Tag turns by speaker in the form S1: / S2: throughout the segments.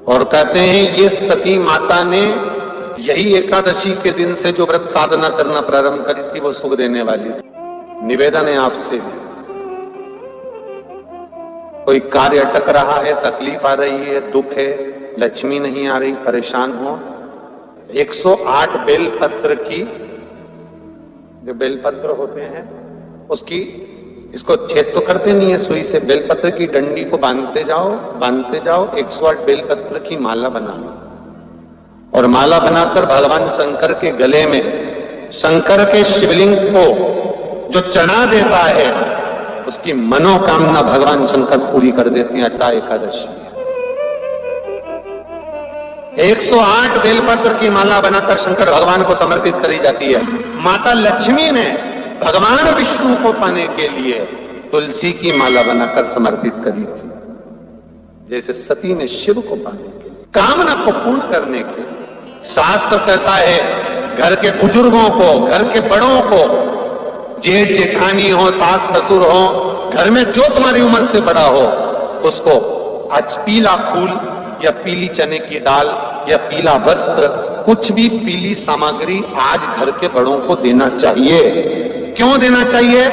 S1: और कहते हैं ये सती माता ने यही एकादशी के दिन से जो व्रत साधना करना प्रारंभ करी थी वो सुख देने वाली थी। निवेदन है आपसे भी, कोई कार्य अटक रहा है, तकलीफ आ रही है, दुख है, लक्ष्मी नहीं आ रही, परेशान हो, 108 बेलपत्र की, जो बेलपत्र होते हैं उसकी, इसको छेद तो करते नहीं है सुई से, बेलपत्र की डंडी को बांधते जाओ 108 बेलपत्र की माला बना लो और माला बनाकर भगवान शंकर के गले में, शंकर के शिवलिंग को जो चढ़ा देता है उसकी मनोकामना भगवान शंकर पूरी कर देती हैं। अट्टा एकादशी 108 बेलपत्र की माला बनाकर शंकर भगवान को समर्पित करी जाती है। माता लक्ष्मी ने भगवान विष्णु को पाने के लिए तुलसी की माला बनाकर समर्पित करी थी, जैसे सती ने शिव को पाने के लिए, कामना को पूर्ण करने के लिए। शास्त्र कहता है घर के बुजुर्गों को, घर के बड़ों को, जेठ जेठानी हो, सास ससुर हो, घर में जो तुम्हारी उम्र से बड़ा हो, उसको आज पीला फूल या पीली चने की दाल या पीला वस्त्र, कुछ भी पीली सामग्री आज घर के बड़ों को देना चाहिए। क्यों देना चाहिए?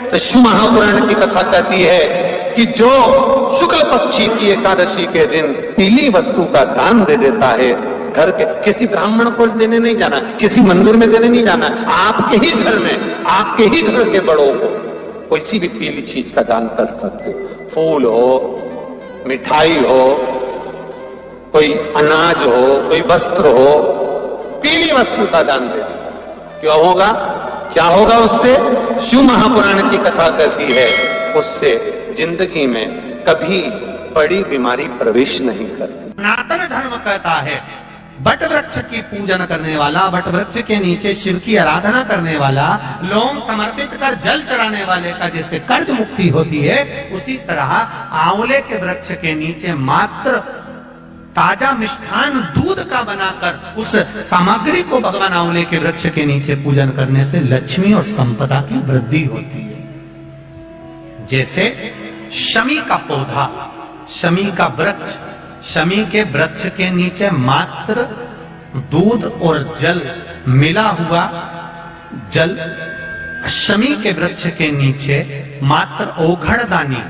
S1: तो शिव महापुराण की कथा कहती है कि जो शुक्ल पक्षी की एकादशी के दिन पीली वस्तु का दान दे देता है, घर के किसी ब्राह्मण को देने नहीं जाना, किसी मंदिर में देने नहीं जाना, आपके ही घर में, आपके ही घर के बड़ों को कोई भी पीली चीज का दान कर सकते। फूल हो, मिठाई हो, कोई अनाज हो, कोई वस्त्र हो, पीली वस्तु का दान दे दे। क्यों होगा? क्या होगा उससे? शिव महापुराण की कथा कहती है उससे जिंदगी में कभी बड़ी बीमारी प्रवेश नहीं करती।
S2: सनातन धर्म कहता है बट वृक्ष की पूजन करने वाला, बट वृक्ष के नीचे शिव की आराधना करने वाला, लोम समर्पित कर जल चढ़ाने वाले का जैसे कर्ज मुक्ति होती है, उसी तरह आंवले के वृक्ष के नीचे मात्र ताजा मिष्ठान दूध का बनाकर उस सामग्री को भगवान आंवले के वृक्ष के नीचे पूजन करने से लक्ष्मी और संपदा की वृद्धि होती है। जैसे शमी का पौधा, शमी का वृक्ष, शमी के वृक्ष के नीचे मात्र दूध और जल मिला हुआ जल, शमी के वृक्ष के नीचे मात्र ओघड़दानी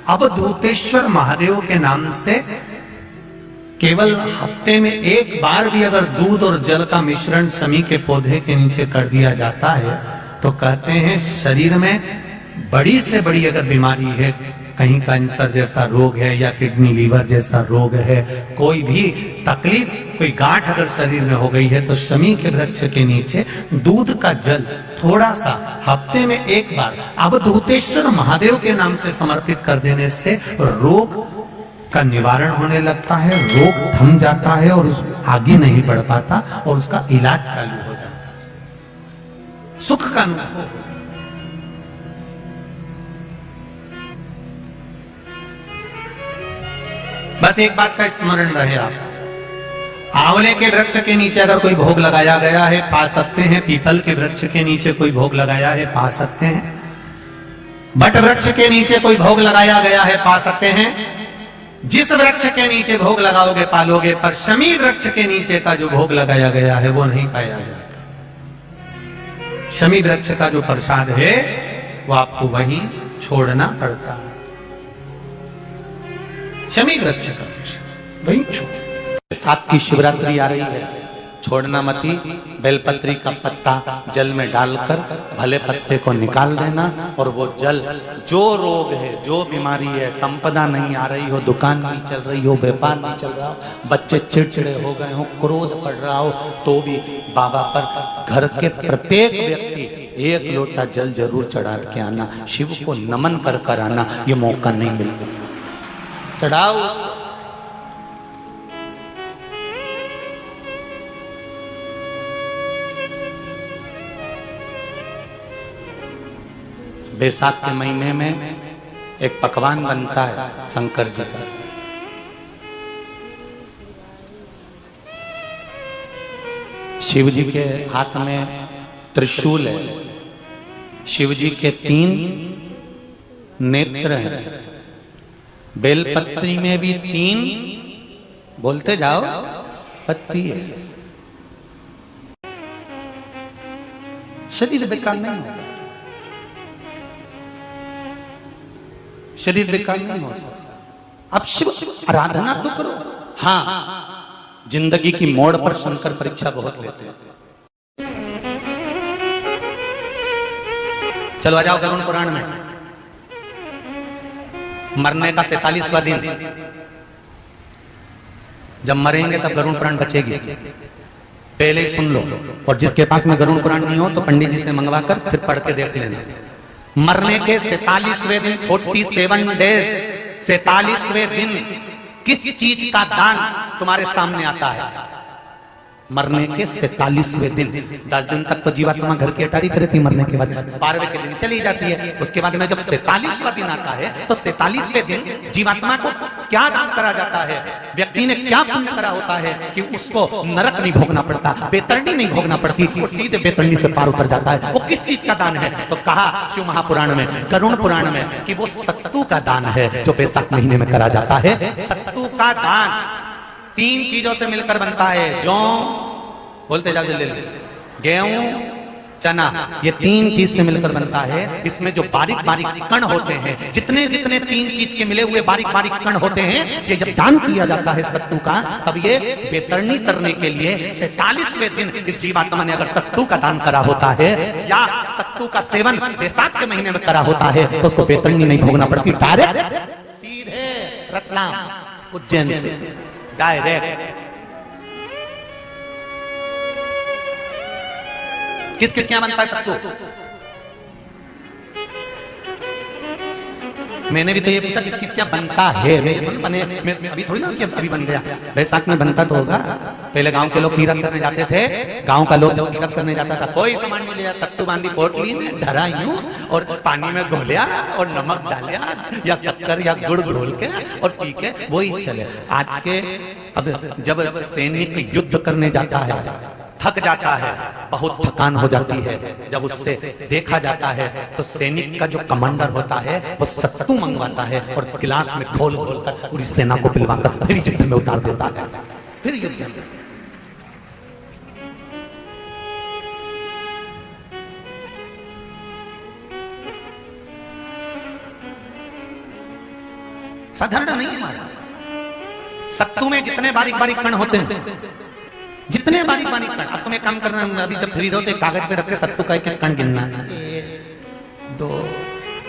S2: अवधूतेश्वर महादेव के नाम से केवल हफ्ते में एक बार भी अगर दूध और जल का मिश्रण शमी के पौधे के नीचे कर दिया जाता है तो कहते हैं शरीर में बड़ी से बड़ी अगर बीमारी है, कहीं कैंसर जैसा रोग है या किडनी लीवर जैसा रोग है, कोई भी तकलीफ, कोई गांठ अगर शरीर में हो गई है, तो शमी के वृक्ष के नीचे दूध का जल थोड़ा सा हफ्ते में एक बार अवधूतेश्वर महादेव के नाम से समर्पित कर देने से रोग का निवारण होने लगता है, रोग थम जाता है और आगे नहीं बढ़ पाता और उसका इलाज चालू हो जाता है, सुख का अनुभव। बस एक बात का स्मरण रहे, आप आंवले के वृक्ष के नीचे अगर कोई भोग लगाया गया है पा सकते हैं, पीपल के वृक्ष के नीचे कोई भोग लगाया है पा सकते हैं, बट वृक्ष के नीचे कोई भोग लगाया गया है पा सकते हैं। जिस वृक्ष के नीचे भोग लगाओगे पालोगे, पर शमी वृक्ष के नीचे का जो भोग लगाया गया है वो नहीं पाया जाता। शमी वृक्ष का जो प्रसाद है वो आपको वहीं छोड़ना पड़ता है। शमी वृक्ष का प्रसाद वहीं छोड़। साथ की शिवरात्रि आ रही है, छोड़ना मती, बेलपत्री का पत्ता जल में डालकर भले पत्ते को निकाल देना और वो जल, जो रोग है, जो बीमारी है, संपदा नहीं आ रही हो, दुकान नहीं चल रही हो, व्यापार नहीं चल रहा हो, बच्चे चिड़चिड़े हो गए हो, क्रोध पड़ रहा हो, तो भी बाबा पर घर के प्रत्येक व्यक्ति एक लोटा जल जरूर चढ़ा के आना, शिव को नमन कर कर आना। ये मौका नहीं मिलता, चढ़ाओ। बैसाख के महीने में एक पकवान बनता है शंकर जी का, शिव जी के हाथ में त्रिशूल है, शिव जी के 3 नेत्र हैं, बेलपत्री में भी 3
S3: बोलते जाओ, पत्ती है। शरीर बेकार नहीं होगा, शरीर बेकार नहीं हो सकता। अब शिव आराधना तो करो। हाँ, जिंदगी की मोड़ पर शंकर परीक्षा बहुत लेते हैं। चलो आ जाओ गरुड़ पुराण में। मरने का 47वां दिन, जब मरेंगे तब गरुड़ पुराण बचेगी, पहले ही सुन लो। और जिसके पास में गरुड़ पुराण नहीं हो तो पंडित जी से मंगवा कर फिर पढ़ के देख लेना। मरने के 47वें दिन, 47 डेज, 47वें दिन किस चीज का दान तुम्हारे सामने आता है? मरने के 47वें दिन। 10 दिन तक तो जीवात्मा घर की अटारी करे थी, मरने के बाद 12वें के दिन चली जाती है। उसके बाद में जब 47वां दिन आता है तो 47वें दिन जीवात्मा को क्या दान करा जाता है? व्यक्ति ने क्या पुण्य करा होता है कि उसको नरक नहीं भोगना पड़ता, बेतरणी नहीं भोगना पड़ती, और सीधे बेतरणी से पार उतर जाता है। वो किस चीज का दान है? तो कहा शिव महापुराण में, गरुड़ पुराण में, कि वो सत्तू का दान है जो बैसाख महीने में करा जाता है। सत्तू का दान 3 चीजों से मिलकर बनता है। जौ, बोलते जाओ जल्दी, गेहूं, चना, ये 3 चीज से मिलकर बनता है। इसमें जो बारीक बारीक कण होते हैं, जितने जितने 3 चीज के मिले हुए बारीक बारीक कण होते हैं, ये जब दान किया जाता है सत्तू का, तब ये बेतरणी तरने के लिए 47वें दिन इस जीवात्मा ने अगर सत्तू का दान करा होता है, या सत्तू का सेवन बैसाख के महीने में करा होता है, तो उसको बेतरणी नहीं भोगना पड़ती, डायरेक्ट सीधे रतलाम उज्जैन से डायरेक्ट। किस किस क्या बनता है सत्तू? मैंने भी तो ये पूछा किस किस क्या बनता है। मैं अभी थोड़ी ना कि अभी बन गया, बैसाख में बनता तो होगा। पहले गांव के लोग तीरथ करने जाते थे, गांव का लोग जब तीरथ करने जाता था कोई सामान नहीं लिया, सत्तू बांधी पोट ली, धरा यूं और पानी में घोलिया और नमक डालिया या शक्कर या गुड़ घोल के और पी के वही चले। आज के अब जब सैनिक युद्ध करने जाता है, थक जाता है, बहुत थकान हो जाती है, जब उससे देखा जाता है तो सैनिक का जो कमांडर होता है वो सत्तू मंगवाता है और गिलास में घोल घोल कर पूरी सेना को पिलवाकर फिर युद्ध में उतार देता है। फिर युद्ध में साधारण नहीं है महाराज। सत्तू में जितने बारीक बारीक कण होते हैं, जितने बारीक बारीक कण, अब तुम्हें काम करना, अभी जब खरीदो तो कागज पे रख के सत्तू का एक कण गिनना, 1 2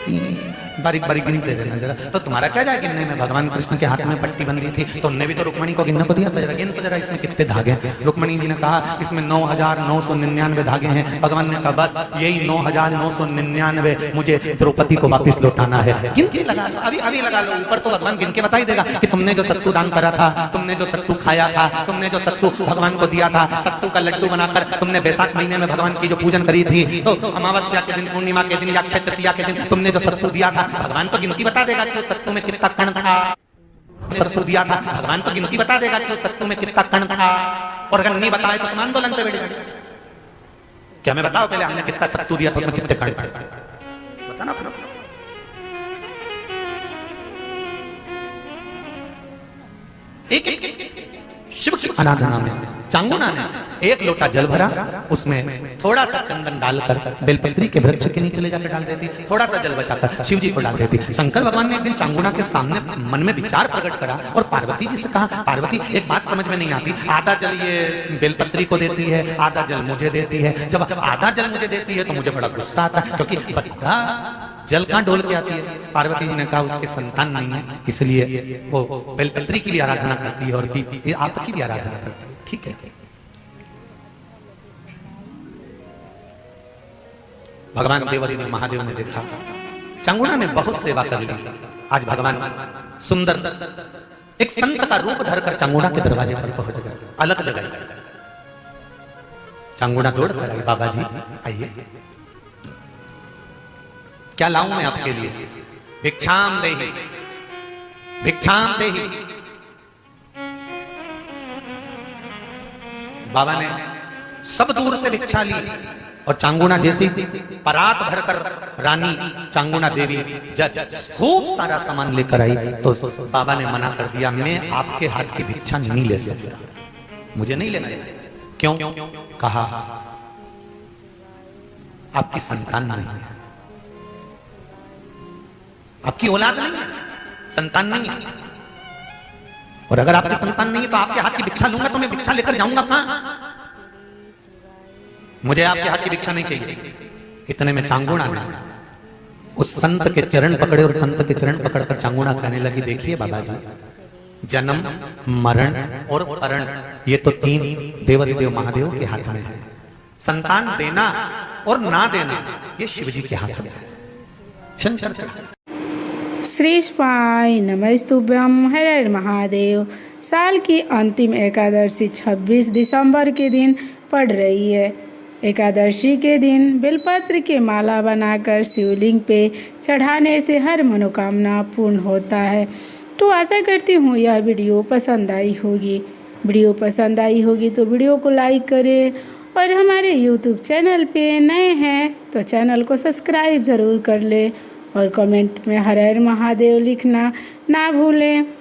S3: 3 बारीक बारीक गिनते रहना जरा। तो तुम्हारा क्या जाए गिनने में? भगवान कृष्ण के हाथ में पट्टी बंधी थी, तुमने भी तो रुक्मणी को गिनने को दिया था, जरा गिन तो जरा इसमें कितने धागे। रुक्मणी जी ने कहा इसमें 9999 धागे हैं। भगवान ने कहा बस यही 9999 मुझे द्रौपदी को वापिस लौटाना है। गिन के लगा लो, अभी अभी लगा लो, ऊपर तो भगवान गिन के बता ही देगा कि तुमने जो सत्तू दान करा था, तुमने जो सत्तू खाया था, तुमने जो सत्तू भगवान को दिया था, सत्तू का लड्डू बनाकर तुमने बैसाख महीने में भगवान की जो पूजन करी थी, तो अमावस्या के दिन, पूर्णिमा के दिन या अक्षय तृतीया के दिन तुमने जो सत्तू दिया था, भगवान तो गिनती बता देगा कि सत्तू में कितना कण था। सत्तू दिया था, भगवान तो गिनती बता देगा कि सत्तू में कितना कण था। और अगर नहीं बताए तो तुम आंदोलन पे बैठ जाओगे। क्या मैं बताओ पहले हमने कितना सत्तू दिया था, उसमें कितने कण थे? बताना पड़ेगा। एक शिव की आराधना में चांगुना ने 1 लोटा जल भरा, उसमें थोड़ा सा चंदन डालकर बेलपत्री के वृक्ष के नीचे ले जाकर डाल देती, थोड़ा सा जल बचाकर शिव जी को डाल देती। शंकर भगवान ने एक दिन चांगुना के सामने मन में विचार प्रकट करा और पार्वती जी से कहा, पार्वती एक बात समझ में नहीं आती, आधा जल ये बेलपत्री को देती है, आधा जल मुझे देती है। जब आधा जल मुझे देती है तो मुझे बड़ा गुस्सा आता है, क्योंकि बद्धा जल कहां डोल के आती है। पार्वती जी ने कहा उसके संतान नहीं है, इसलिए वो बेलपत्री की भी आराधना करती है और आपकी भी आराधना करती है। ठीक है, भगवान देवदेव महादेव ने देखा, चांगुना ने बहुत सेवा कर ली। आज भगवान सुंदर एक संत का रूप धरकर चांगुना के दरवाजे पर पहुंच गए, अलग जगह। चांगुना दौड़ कर आई, बाबा जी आइए, क्या लाऊं मैं आपके लिए? भिक्षाम देहि, भिक्षाम देहि। बाबा ने सब दूर से भिक्षा ली और चांगुना जैसी परात भरकर रानी चांगुना देवी जज खूब सारा सामान लेकर आई तो बाबा ने मना कर दिया, मैं आपके हाथ की भिक्षा नहीं ले सकता, मुझे नहीं लेना। क्यों? कहा आपकी संतान नहीं है, आपकी औलाद नहीं है, संतान नहीं है, और अगर आपकी संतान नहीं है तो आपके हाथ की भिक्षा लूंगा तो मैं भिक्षा लेकर जाऊंगा कहां? मुझे आपके हाथ की भिक्षा नहीं चाहिए। इतने में चांगुना ने उस संत के चरण पकड़े और संत के चरण पकड़कर चांगुना कहने लगी, देखिए बाबा जी, जन्म मरण और परण ये तो 3 देवाधिदेव महादेव के हाथ में है, संतान देना और ना देना ये शिव जी के हाथ में है, शंकर के हाथ।
S4: श्री शिवाय नमस्तुभ्यं, हर हर महादेव। साल की अंतिम एकादशी 26 दिसंबर के दिन पड़ रही है। एकादशी के दिन बेलपत्र के माला बनाकर शिवलिंग पे चढ़ाने से हर मनोकामना पूर्ण होता है। तो आशा करती हूँ यह वीडियो पसंद आई होगी। वीडियो पसंद आई होगी तो वीडियो को लाइक करें, और हमारे YouTube चैनल पे नए हैं तो चैनल को सब्सक्राइब ज़रूर कर लें, और कमेंट में हर हर महादेव लिखना ना भूलें।